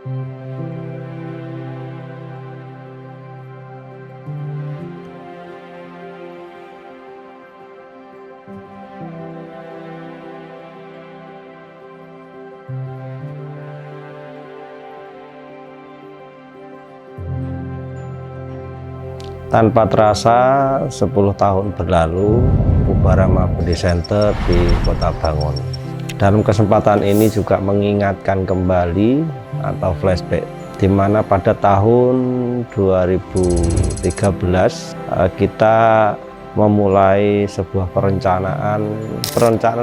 Tanpa terasa 10 tahun berlalu, Ubarama Budi Center di Kota Bangun. Dalam kesempatan ini juga mengingatkan kembali atau flashback, di mana pada tahun 2013 kita memulai sebuah perencanaan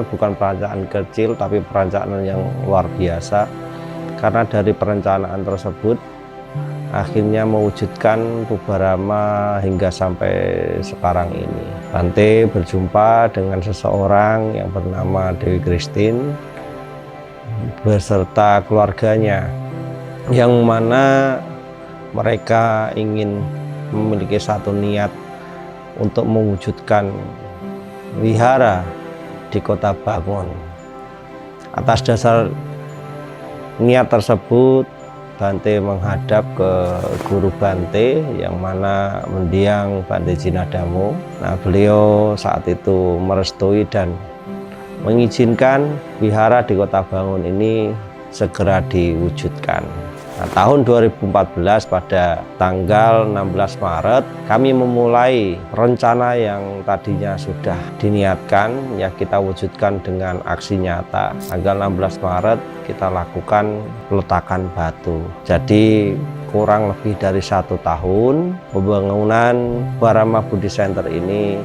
bukan perencanaan kecil, tapi perencanaan yang luar biasa. Karena dari perencanaan tersebut akhirnya mewujudkan Ubarama hingga sampai sekarang ini. Bante berjumpa dengan seseorang yang bernama Dewi Christine beserta keluarganya, yang mana mereka ingin memiliki satu niat untuk mewujudkan wihara di Kota Bangun. Atas dasar niat tersebut, Bante menghadap ke guru Bante yang mana mendiang Bante Jinadamo. Nah, beliau saat itu merestui dan mengizinkan wihara di Kota Bangun ini segera diwujudkan. Nah, tahun 2014 pada tanggal 16 Maret kami memulai rencana yang tadinya sudah diniatkan, ya kita wujudkan dengan aksi nyata. Tanggal 16 Maret kita lakukan peletakan batu. Jadi kurang lebih dari 1 tahun pembangunan Ubarama Budi Center ini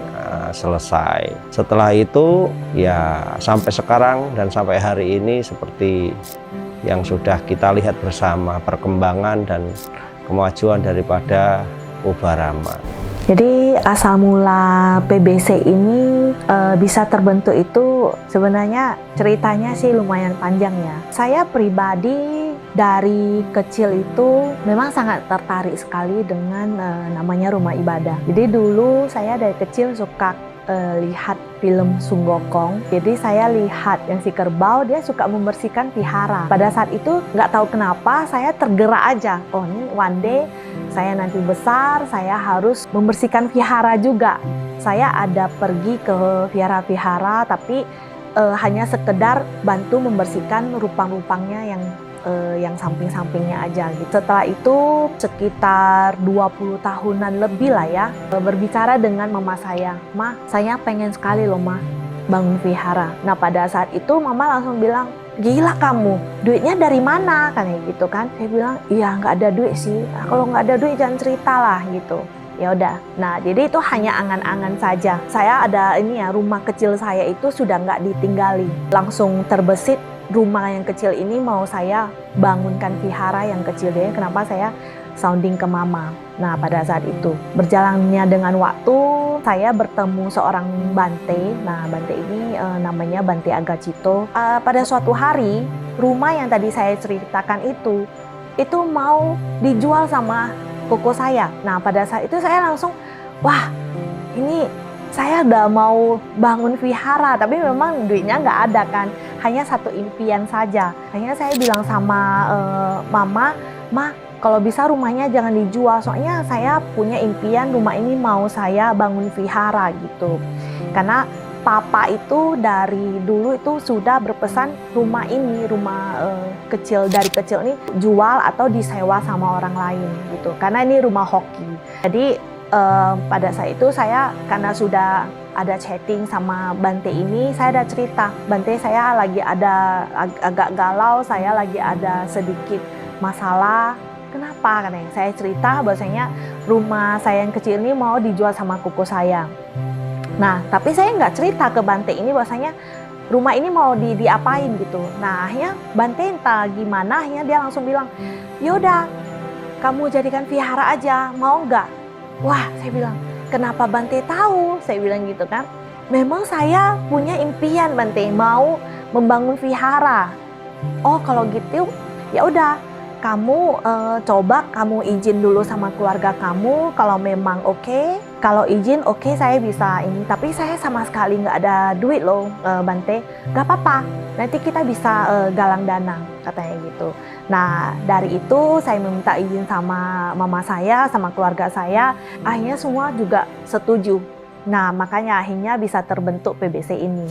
selesai. Setelah itu ya sampai sekarang dan sampai hari ini seperti yang sudah kita lihat bersama perkembangan dan kemajuan daripada Ubarama. Jadi asal mula PBC ini bisa terbentuk itu sebenarnya ceritanya sih lumayan panjang ya. Saya pribadi dari kecil itu memang sangat tertarik sekali dengan namanya rumah ibadah. Jadi dulu saya dari kecil suka lihat film Sun Gokong. Jadi saya lihat yang si kerbau dia suka membersihkan vihara. Pada saat itu nggak tahu kenapa saya tergerak aja. Oh ini one day saya nanti besar saya harus membersihkan vihara juga. Saya ada pergi ke vihara-vihara tapi hanya sekedar bantu membersihkan rupang-rupangnya yang samping-sampingnya aja gitu. Setelah itu sekitar 20 tahunan lebih lah ya, berbicara dengan mama saya, "Ma, saya pengen sekali loh Ma bangun vihara." Nah pada saat itu mama langsung bilang, "Gila kamu, duitnya dari mana?" Kayak gitu kan. Saya bilang, "Iya nggak ada duit sih, kalau nggak ada duit jangan cerita lah," gitu. Ya udah. Nah, jadi itu hanya angan-angan saja. Saya ada ini ya, rumah kecil saya itu sudah nggak ditinggali. Langsung terbesit rumah yang kecil ini mau saya bangunkan vihara yang kecil deh. Kenapa saya sounding ke mama. Nah, pada saat itu berjalannya dengan waktu saya bertemu seorang Bante. Nah, Bante ini namanya Bante Agacito. Pada suatu hari rumah yang tadi saya ceritakan itu mau dijual sama koko saya. Nah, pada saat itu saya langsung, wah ini saya udah mau bangun vihara, tapi memang duitnya nggak ada kan, hanya satu impian saja. Akhirnya saya bilang sama mama, "Ma, kalau bisa rumahnya jangan dijual, soalnya saya punya impian rumah ini mau saya bangun vihara gitu." Karena papa itu dari dulu itu sudah berpesan rumah ini, kecil dari kecil ini jual atau disewa sama orang lain gitu, karena ini rumah hoki. Jadi pada saat itu saya karena sudah ada chatting sama Bante ini, saya ada cerita, "Bante, saya lagi ada agak galau, saya lagi ada sedikit masalah." "Kenapa?" Katanya. Saya cerita bahwasanya rumah saya yang kecil ini mau dijual sama koko saya. Nah, tapi saya nggak cerita ke Bante ini bahwasanya rumah ini mau diapain gitu. Nah, akhirnya Bante entah gimana, akhirnya dia langsung bilang, "Yaudah, kamu jadikan vihara aja, mau nggak?" Wah, saya bilang, "Kenapa Bante tahu?" Saya bilang gitu kan. "Memang saya punya impian Bante, mau membangun vihara." "Oh, kalau gitu ya udah, kamu coba kamu izin dulu sama keluarga kamu, kalau memang oke, kalau izin oke, saya bisa ini, tapi saya sama sekali nggak ada duit loh Bante." "Gak apa-apa, nanti kita bisa galang dana." katanya gitu. Nah, dari itu saya meminta izin sama mama saya, sama keluarga saya, akhirnya semua juga setuju. Nah, makanya akhirnya bisa terbentuk PBC ini.